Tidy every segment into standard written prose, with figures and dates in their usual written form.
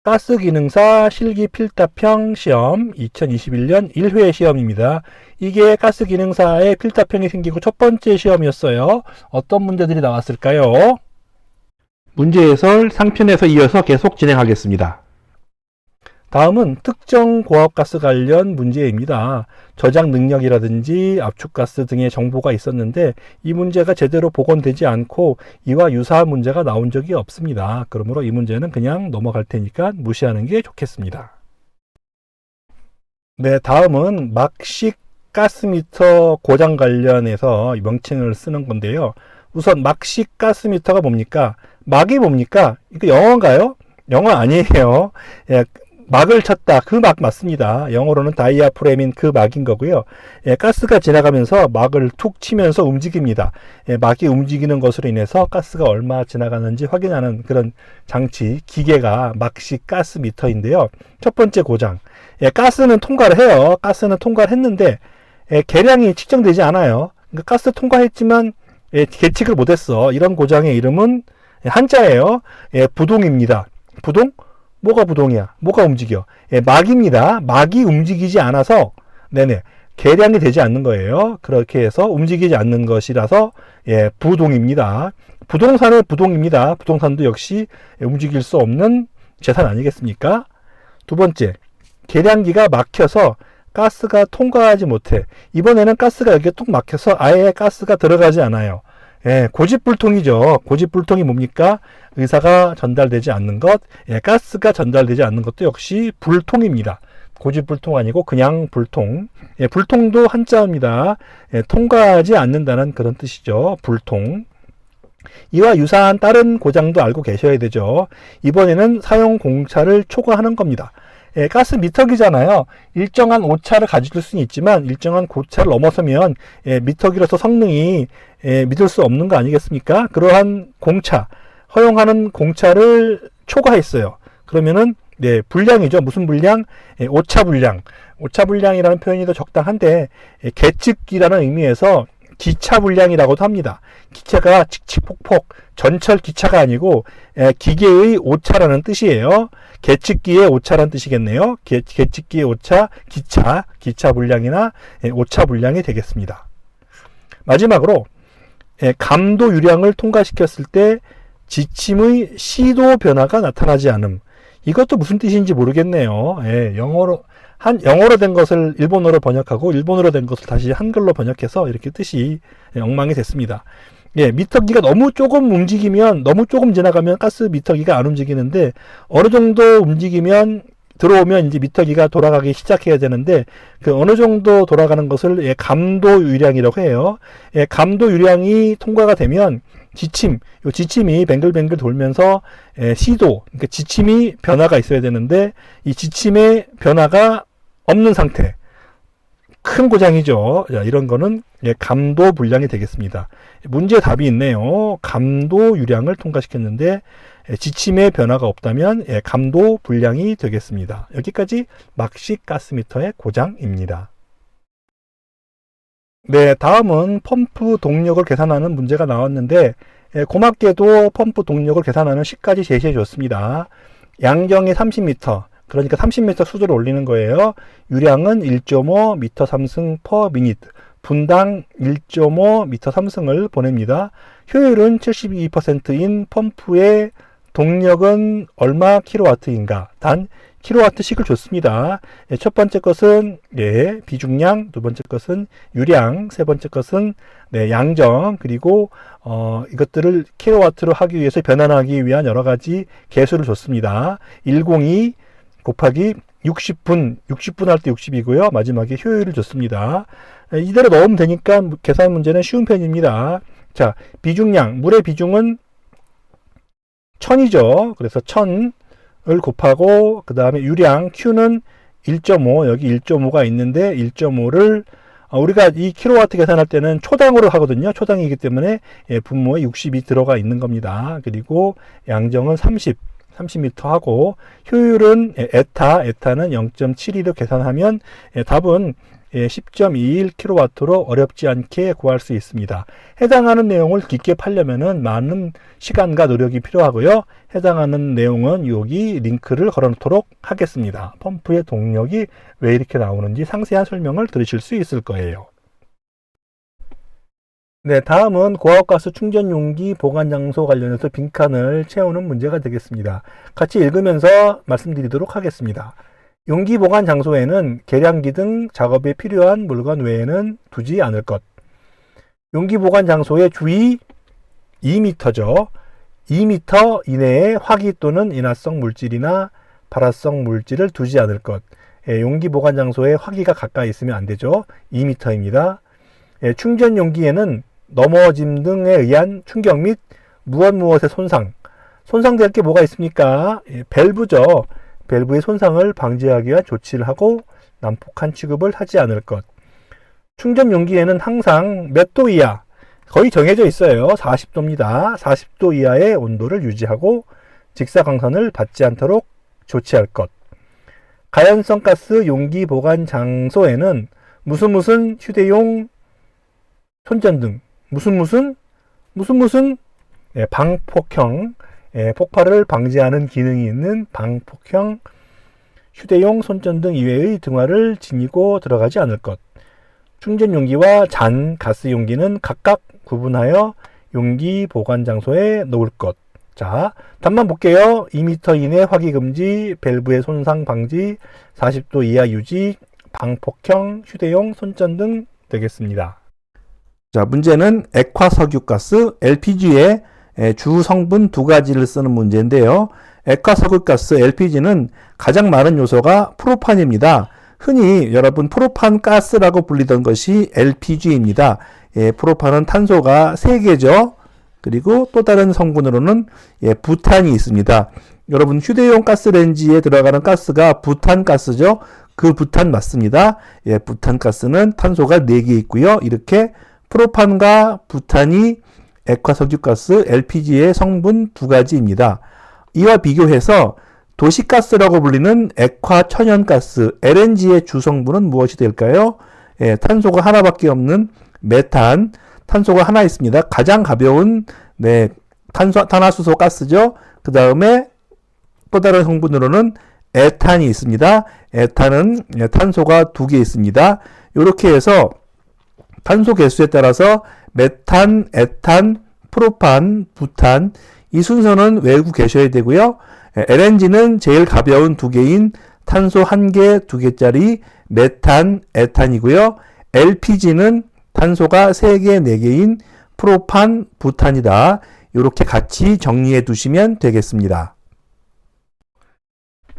가스기능사 실기필답형 시험 2021년 1회 시험입니다. 이게 가스기능사의 필답형이 생기고 첫 번째 시험이었어요. 어떤 문제들이 나왔을까요? 문제 해설 상편에서 이어서 계속 진행하겠습니다. 다음은 특정 고압가스 관련 문제입니다. 저장 능력이라든지 압축가스 등의 정보가 있었는데 이 문제가 제대로 복원되지 않고 이와 유사한 문제가 나온 적이 없습니다. 그러므로 이 문제는 그냥 넘어갈 테니까 무시하는 게 좋겠습니다. 네, 다음은 막식 가스미터 고장 관련해서 명칭을 쓰는 건데요. 우선 막식 가스미터가 뭡니까? 막이 뭡니까? 이거 영어인가요? 영어 아니에요. 예, 막을 쳤다. 그 막 맞습니다. 영어로는 다이아프램인 그 막인 거고요. 예, 가스가 지나가면서 막을 툭 치면서 움직입니다. 예, 막이 움직이는 것으로 인해서 가스가 얼마 지나가는지 확인하는 그런 장치, 기계가 막식 가스미터인데요. 첫 번째 고장. 예, 가스는 통과를 해요. 가스는 통과를 했는데 계량이 측정되지 않아요. 그러니까 가스 통과했지만 계측을 못했어. 이런 고장의 이름은 한자예요. 부동입니다. 부동? 뭐가 부동이야? 뭐가 움직여? 막입니다. 막이 움직이지 않아서 계량이 되지 않는 거예요. 그렇게 해서 움직이지 않는 것이라서 부동입니다. 부동산은 부동입니다. 부동산도 역시 움직일 수 없는 재산 아니겠습니까? 두 번째, 계량기가 막혀서 가스가 통과하지 못해. 이번에는 가스가 여기에 뚝 막혀서 아예 가스가 들어가지 않아요. 고집불통이죠. 고집불통이 뭡니까? 의사가 전달되지 않는 것, 가스가 전달되지 않는 것도 역시 불통입니다. 고집불통 아니고 그냥 불통. 불통도 한자입니다. 통과하지 않는다는 그런 뜻이죠. 불통. 이와 유사한 다른 고장도 알고 계셔야 되죠. 이번에는 사용 공차를 초과하는 겁니다. 가스 미터기잖아요. 일정한 오차를 가질 수는 있지만 일정한 고차를 넘어서면 미터기로서 성능이 믿을 수 없는 거 아니겠습니까? 그러한 공차, 허용하는 공차를 초과했어요. 그러면은 불량이죠. 무슨 불량? 오차 불량. 오차 불량이라는 표현이 더 적당한데 계측기라는 의미에서 기차 불량이라고도 합니다. 기차가 칙칙폭폭 전철 기차가 아니고 기계의 오차라는 뜻이에요. 계측기의 오차라는 뜻이겠네요. 계측기의 오차, 기차 불량이나 오차 불량이 되겠습니다. 마지막으로 감도 유량을 통과시켰을 때 지침의 시도 변화가 나타나지 않음. 이것도 무슨 뜻인지 모르겠네요. 영어로 된 것을 일본어로 번역하고 일본어로 된 것을 다시 한글로 번역해서 이렇게 뜻이 엉망이 됐습니다. 미터기가 너무 조금 움직이면, 너무 조금 지나가면 가스 미터기가 안 움직이는데 어느 정도 움직이면 들어오면 이제 미터기가 돌아가기 시작해야 되는데 그 어느 정도 돌아가는 것을 감도 유량이라고 해요. 감도 유량이 통과가 되면 지침이 뱅글뱅글 돌면서 시도, 그러니까 지침이 변화가 있어야 되는데 이 지침의 변화가 없는 상태. 큰 고장이죠. 이런 거는 감도 불량이 되겠습니다. 문제 답이 있네요. 감도 유량을 통과시켰는데 지침의 변화가 없다면 감도 불량이 되겠습니다. 여기까지 막식 가스미터의 고장입니다. 다음은 펌프 동력을 계산하는 문제가 나왔는데 고맙게도 펌프 동력을 계산하는 식까지 제시해 줬습니다. 양경이 30m, 그러니까 30m 수도를 올리는 거예요. 유량은 1.5 m 3승 per minute, 분당 1.5 m 3승을 보냅니다. 효율은 72%인 펌프의 동력은 얼마 킬로와트인가? 단 킬로와트씩을 줬습니다. 첫 번째 것은 비중량, 두 번째 것은 유량, 세 번째 것은 양정, 그리고 이것들을 킬로와트로 하기 위해서 변환하기 위한 여러 가지 개수를 줬습니다. 102 곱하기 60분 할 때 60이고요. 마지막에 효율을 줬습니다. 이대로 넣으면 되니까 계산 문제는 쉬운 편입니다. 자, 비중량, 물의 비중은 1000이죠. 그래서 1000을 곱하고 그 다음에 유량 Q는 1.5, 여기 1.5가 있는데 1.5를 우리가 이 킬로와트 계산할 때는 초당으로 하거든요. 초당이기 때문에 분모에 60이 들어가 있는 겁니다. 그리고 양정은 30m 하고 효율은 에타는 0.72로 계산하면 답은 10.21kW로 어렵지 않게 구할 수 있습니다. 해당하는 내용을 깊게 파려면은 많은 시간과 노력이 필요하고요. 해당하는 내용은 여기 링크를 걸어놓도록 하겠습니다. 펌프의 동력이 왜 이렇게 나오는지 상세한 설명을 들으실 수 있을 거예요. 네, 다음은 고압가스 충전 용기 보관 장소 관련해서 빈칸을 채우는 문제가 되겠습니다. 같이 읽으면서 말씀드리도록 하겠습니다. 용기 보관 장소에는 계량기 등 작업에 필요한 물건 외에는 두지 않을 것. 용기 보관 장소의 주위 2m죠. 2m 이내에 화기 또는 인화성 물질이나 발화성 물질을 두지 않을 것. 용기 보관 장소에 화기가 가까이 있으면 안 되죠. 2m입니다. 충전 용기에는 넘어짐 등에 의한 충격 및 무엇의 손상될 게 뭐가 있습니까? 밸브죠. 밸브의 손상을 방지하기 위한 조치를 하고 난폭한 취급을 하지 않을 것. 충전 용기에는 항상 몇 도 이하, 거의 정해져 있어요. 40도입니다. 40도 이하의 온도를 유지하고 직사광선을 받지 않도록 조치할 것. 가연성 가스 용기 보관 장소에는 무슨 휴대용 손전등, 무슨 방폭형, 폭발을 방지하는 기능이 있는 방폭형 휴대용 손전등 이외의 등화를 지니고 들어가지 않을 것. 충전 용기와 잔 가스 용기는 각각 구분하여 용기 보관 장소에 놓을 것. 자, 답만 볼게요. 2m 이내 화기 금지, 밸브의 손상 방지, 40도 이하 유지, 방폭형 휴대용 손전등 되겠습니다. 자, 문제는 액화석유가스 LPG의 주 성분 두 가지를 쓰는 문제인데요. 액화석유가스 LPG는 가장 많은 요소가 프로판입니다. 흔히 여러분 프로판 가스라고 불리던 것이 LPG입니다. 프로판은 탄소가 3개죠. 그리고 또 다른 성분으로는 부탄이 있습니다. 여러분 휴대용 가스레인지에 들어가는 가스가 부탄가스죠. 그 부탄 맞습니다. 부탄가스는 탄소가 4개 있고요. 이렇게 프로판과 부탄이 액화석유가스 LPG의 성분 두 가지입니다. 이와 비교해서 도시가스라고 불리는 액화천연가스 LNG의 주성분은 무엇이 될까요? 탄소가 하나밖에 없는 메탄, 탄소가 하나 있습니다. 가장 가벼운 탄화수소 가스죠. 그 다음에 또 다른 성분으로는 에탄이 있습니다. 에탄은 탄소가 2개 있습니다. 이렇게 해서 탄소 개수에 따라서 메탄, 에탄, 프로판, 부탄 이 순서는 외우고 계셔야 되고요. LNG는 제일 가벼운 2개인 탄소 1개, 2개짜리 메탄, 에탄이고요. LPG는 탄소가 3개, 4개인 프로판, 부탄이다. 이렇게 같이 정리해 두시면 되겠습니다.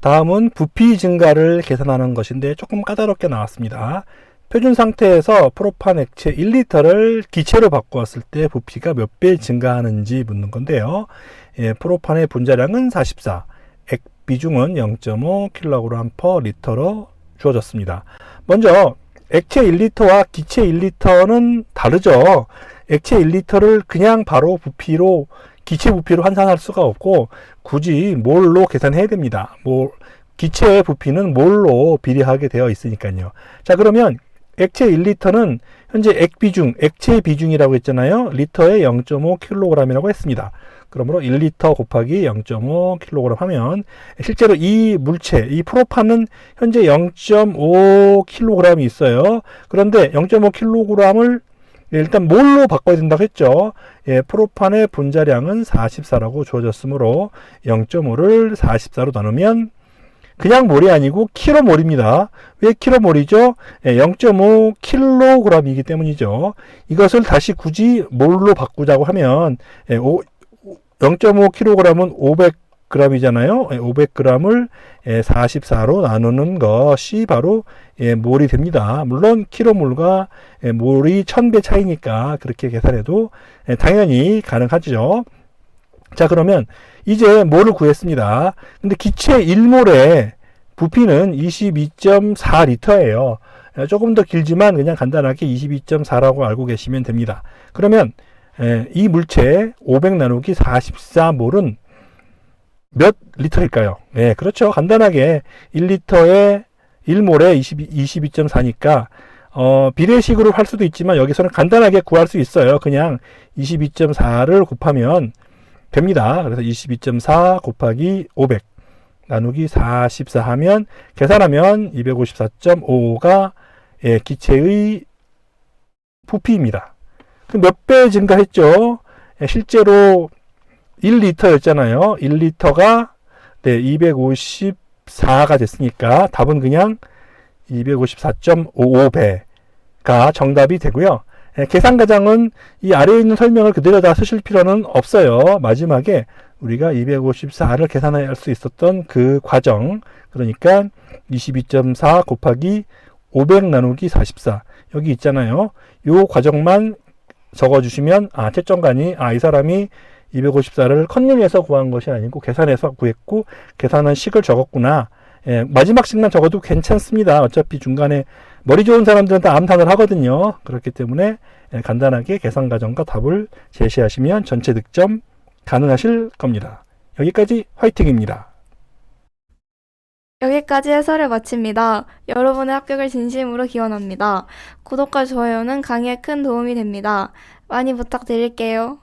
다음은 부피 증가를 계산하는 것인데 조금 까다롭게 나왔습니다. 표준 상태에서 프로판 액체 1리터를 기체로 바꾸었을 때 부피가 몇 배 증가하는지 묻는 건데요. 프로판의 분자량은 44, 액 비중은 0.5kg/L로 주어졌습니다. 먼저 액체 1리터와 기체 1리터는 다르죠. 액체 1리터를 그냥 바로 부피로 기체 부피로 환산할 수가 없고 굳이 몰로 계산해야 됩니다. 기체의 부피는 몰로 비례하게 되어 있으니까요. 자, 그러면 액체 1리터는 현재 액체 비중이라고 했잖아요. 리터에 0.5kg이라고 했습니다. 그러므로 1리터 곱하기 0.5kg 하면 실제로 이 물체, 이 프로판은 현재 0.5kg이 있어요. 그런데 0.5kg을 일단 몰로 바꿔야 된다고 했죠. 프로판의 분자량은 44라고 주어졌으므로 0.5를 44로 나누면 그냥 몰이 아니고 킬로몰입니다. 왜 킬로몰이죠? 0.5kg이기 때문이죠. 이것을 다시 굳이 몰로 바꾸자고 하면 0.5kg은 500g이잖아요. 500g을 44로 나누는 것이 바로 몰이 됩니다. 물론 킬로몰과 몰이 1000배 차이니까 그렇게 계산해도 당연히 가능하죠. 자, 그러면 이제 몰을 구했습니다. 근데 기체 1몰의 부피는 22.4리터예요. 조금 더 길지만 그냥 간단하게 22.4라고 알고 계시면 됩니다. 그러면 이 물체 500 나누기 44몰은 몇 리터일까요? 그렇죠. 간단하게 1리터에 1몰에 22.4니까 비례식으로 할 수도 있지만 여기서는 간단하게 구할 수 있어요. 그냥 22.4를 곱하면 됩니다. 그래서 22.4 곱하기 500 나누기 44 하면 계산하면 254.55가 기체의 부피입니다. 몇 배 증가했죠? 실제로 1리터였잖아요. 1리터가 254가 됐으니까 답은 그냥 254.55배가 정답이 되고요. 계산 과정은 이 아래에 있는 설명을 그대로 다 쓰실 필요는 없어요. 마지막에 우리가 254를 계산할 수 있었던 그 과정, 그러니까 22.4 곱하기 500 나누기 44 여기 있잖아요. 요 과정만 적어주시면 채점관이 이 사람이 254를 컨닝해서 구한 것이 아니고 계산해서 구했고 계산한 식을 적었구나. 마지막 식만 적어도 괜찮습니다. 어차피 중간에 머리 좋은 사람들은 다 암산을 하거든요. 그렇기 때문에 간단하게 계산 과정과 답을 제시하시면 전체 득점 가능하실 겁니다. 여기까지 화이팅입니다. 여기까지 해설을 마칩니다. 여러분의 합격을 진심으로 기원합니다. 구독과 좋아요는 강의에 큰 도움이 됩니다. 많이 부탁드릴게요.